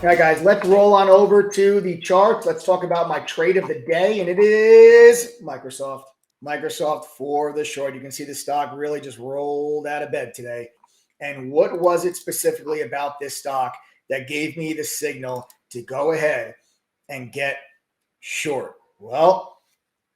All right, guys, let's roll on over to the charts. Let's talk about my trade of the day, and it is Microsoft. Microsoft for the short. You can see the stock really just rolled out of bed today. And what was it specifically about this stock that gave me the signal to go ahead and get short? Well,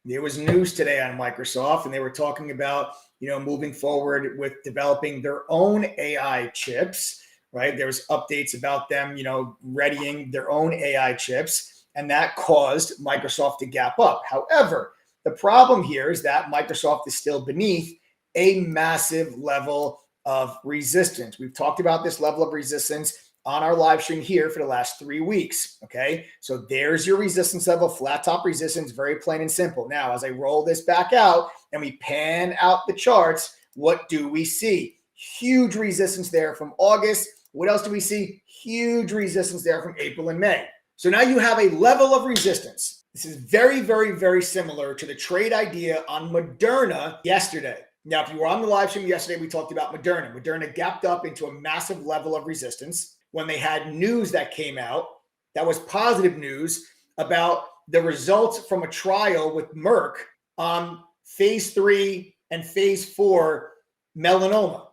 there was news today on Microsoft, and they were talking about, moving forward with developing their own AI chips, right? There was updates about them, readying their own AI chips, and that caused Microsoft to gap up. However, the problem here is that Microsoft is still beneath a massive level of resistance. We've talked about this level of resistance on our live stream here for the last 3 weeks. Okay, so there's your resistance level, flat top resistance, very plain and simple. Now, as I roll this back out and we pan out the charts, what do we see? Huge resistance there from August. What else do we see? Huge resistance there from April and May. So now you have a level of resistance. This is very, very, very similar to the trade idea on Moderna yesterday. Now, if you were on the live stream yesterday, we talked about Moderna. Moderna gapped up into a massive level of resistance when they had news that came out that was positive news about the results from a trial with Merck on phase 3 and phase 4 melanoma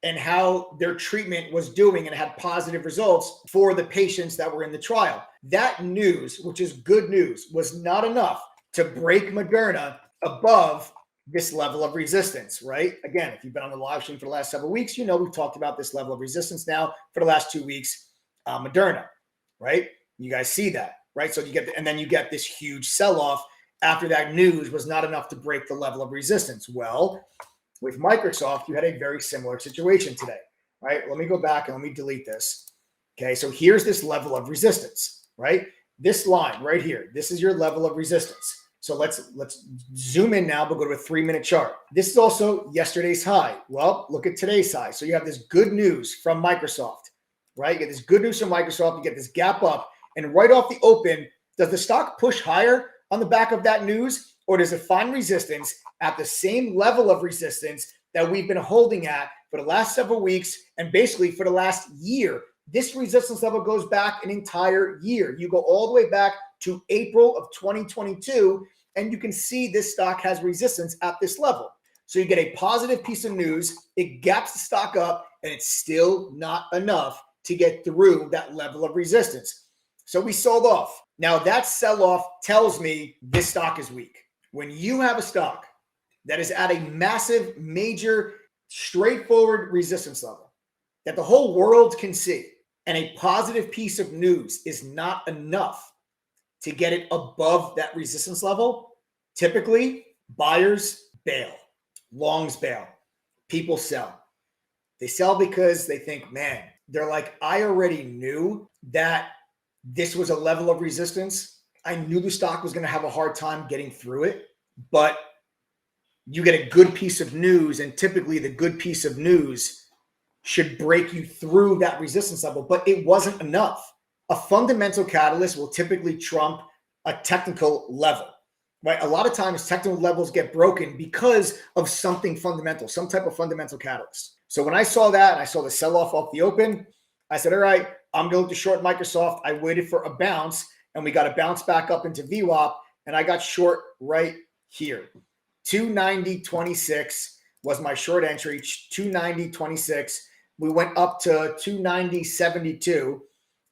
and how their treatment was doing and had positive results for the patients that were in the trial. That news, which is good news, was not enough to break Moderna above this level of resistance, right? Again, if you've been on the live stream for the last several weeks, we've talked about this level of resistance now for the last 2 weeks, Moderna, right? You guys see that, right? So you get, and then you get this huge sell-off after that news was not enough to break the level of resistance. Well, with Microsoft, you had a very similar situation today, right? Let me go back and let me delete this. Okay, so here's this level of resistance, right? This line right here, this is your level of resistance. So let's zoom in now, but go to a 3-minute chart. This is also yesterday's high. Well, look at today's high. So you have this good news from Microsoft, right? You get this good news from Microsoft. You get this gap up, and right off the open, does the stock push higher on the back of that news, or does it find resistance at the same level of resistance that we've been holding at for the last several weeks and basically for the last year? This resistance level goes back an entire year. You go all the way back to April of 2022, and you can see this stock has resistance at this level. So you get a positive piece of news, it gaps the stock up, and it's still not enough to get through that level of resistance. So we sold off. Now that sell-off tells me this stock is weak. When you have a stock that is at a massive, major, straightforward resistance level that the whole world can see, and a positive piece of news is not enough to get it above that resistance level, typically buyers bail, longs bail, people sell. They sell because they think, man, they're like, I already knew that this was a level of resistance. I knew the stock was going to have a hard time getting through it, but you get a good piece of news, and typically the good piece of news should break you through that resistance level, but it wasn't enough. A fundamental catalyst will typically trump a technical level, right? A lot of times technical levels get broken because of something fundamental, some type of fundamental catalyst. So when I saw that and I saw the sell-off off the open, I said, all right, I'm going to short Microsoft. I waited for a bounce, and we got a bounce back up into VWAP, and I got short right here. 290.26 was my short entry, 290.26. We went up to 290.72.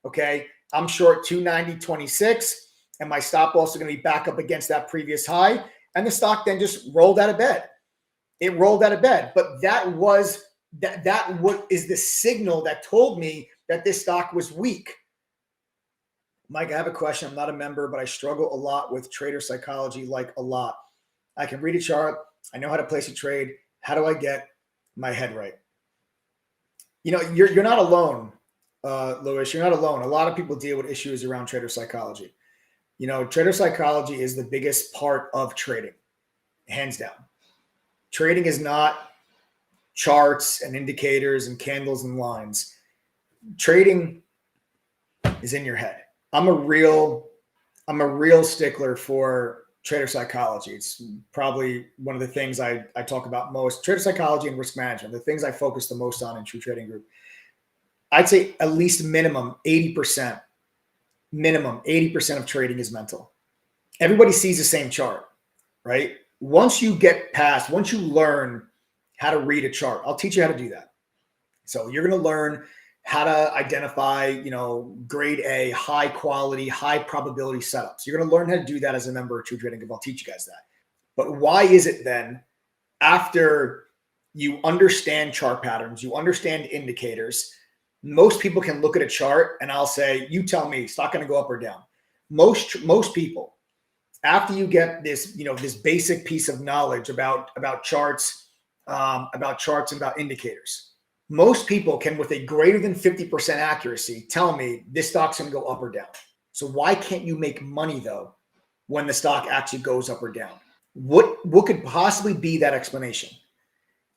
Okay, I'm short 290.26, and my stop loss is going to be back up against that previous high. And the stock then just rolled out of bed. It rolled out of bed, but that was what is the signal that told me that this stock was weak. Mike, I have a question. I'm not a member, but I struggle a lot with trader psychology, like a lot. I can read a chart. I know how to place a trade. How do I get my head right? You're not alone, Louis. You're not alone. A lot of people deal with issues around trader psychology. Trader psychology is the biggest part of trading, hands down. Trading is not charts and indicators and candles and lines. Trading is in your head. I'm a real stickler for trader psychology. It's probably one of the things I talk about most. Trader psychology and risk management, the things I focus the most on in True Trading Group. I'd say at least minimum 80% minimum 80% of trading is mental. Everybody sees the same chart, right? Once you learn how to read a chart, I'll teach you how to do that. So you're going to learn how to identify, grade A, high quality, high probability setups. You're going to learn how to do that as a member of True Trading Group. I'll teach you guys that. But why is it then, after you understand chart patterns, you understand indicators, most people can look at a chart and I'll say, you tell me, it's not going to go up or down. Most people, after you get this, this basic piece of knowledge about charts, and about indicators, most people can, with a greater than 50% accuracy, tell me this stock's going to go up or down. So why can't you make money though when the stock actually goes up or down? What could possibly be that explanation?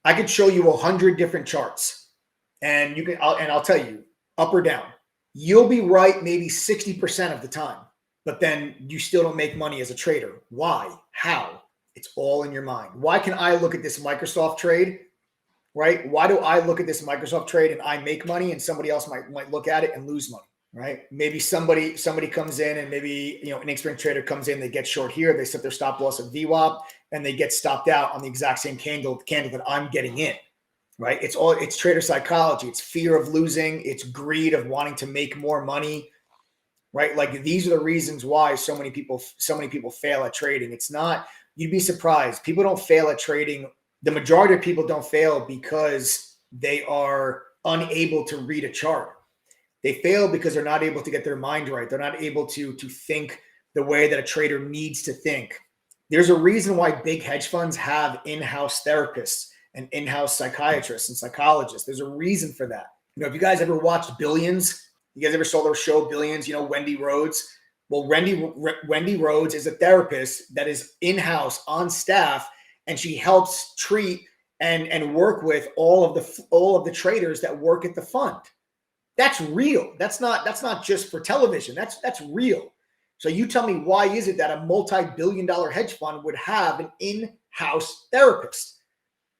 I could show you 100 different charts, and I'll tell you up or down. You'll be right maybe 60% of the time, but then you still don't make money as a trader. Why? How? It's all in your mind. Why can I look at this Microsoft trade, right? Why do I look at this Microsoft trade and I make money, and somebody else might look at it and lose money, right? Maybe somebody comes in, and maybe an inexperienced trader comes in, they get short here, they set their stop loss at VWAP, and they get stopped out on the exact same candle that I'm getting in, right? It's trader psychology. It's fear of losing. It's greed of wanting to make more money, right? Like, these are the reasons why so many people fail at trading. It's not, you'd be surprised. People don't fail at trading. The majority of people don't fail because they are unable to read a chart. They fail because they're not able to get their mind right. They're not able to think the way that a trader needs to think. There's a reason why big hedge funds have in-house therapists and in-house psychiatrists and psychologists. There's a reason for that. If you guys ever watched Billions, you guys ever saw their show Billions, Wendy Rhodes? Well, Wendy Rhodes is a therapist that is in-house on staff, and she helps treat and work with all of the traders that work at the fund. That's real. That's not just for television. That's real. So you tell me, why is it that a multi-billion-dollar hedge fund would have an in-house therapist?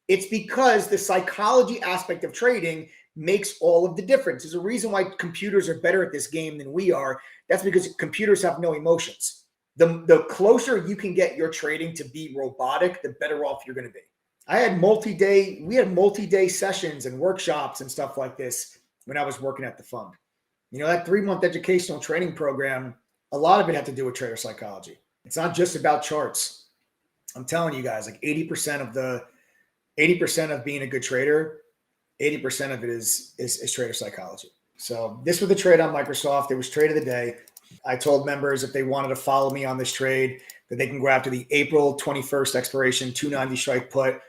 It's because the psychology aspect of trading makes all of the difference. There's a reason why computers are better at this game than we are. That's because computers have no emotions. The closer you can get your trading to be robotic, the better off you're going to be. We had multi-day sessions and workshops and stuff like this when I was working at the fund. That 3-month educational training program, a lot of it had to do with trader psychology. It's not just about charts. I'm telling you guys, like 80% of being a good trader, 80% of it is trader psychology. So this was the trade on Microsoft. It was trade of the day. I told members if they wanted to follow me on this trade that they can go after the April 21st expiration 290 strike put.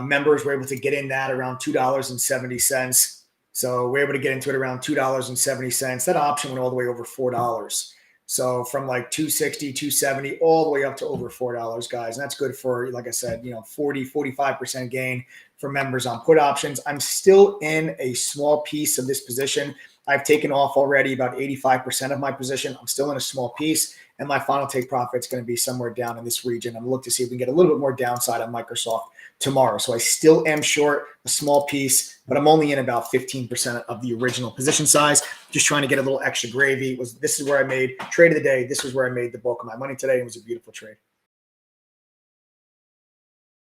Members were able to get in that around $2.70. So we're able to get into it around $2.70. That option went all the way over $4. So from like 260, 270, all the way up to over $4, guys. And that's good for, like I said, 45% gain for members on put options. I'm still in a small piece of this position. I've taken off already about 85% of my position. I'm still in a small piece, and my final take profit is going to be somewhere down in this region. I'm going to look to see if we can get a little bit more downside on Microsoft tomorrow. So I still am short a small piece, but I'm only in about 15% of the original position size, just trying to get a little extra gravy. This is where I made trade of the day. This is where I made the bulk of my money today. It was a beautiful trade.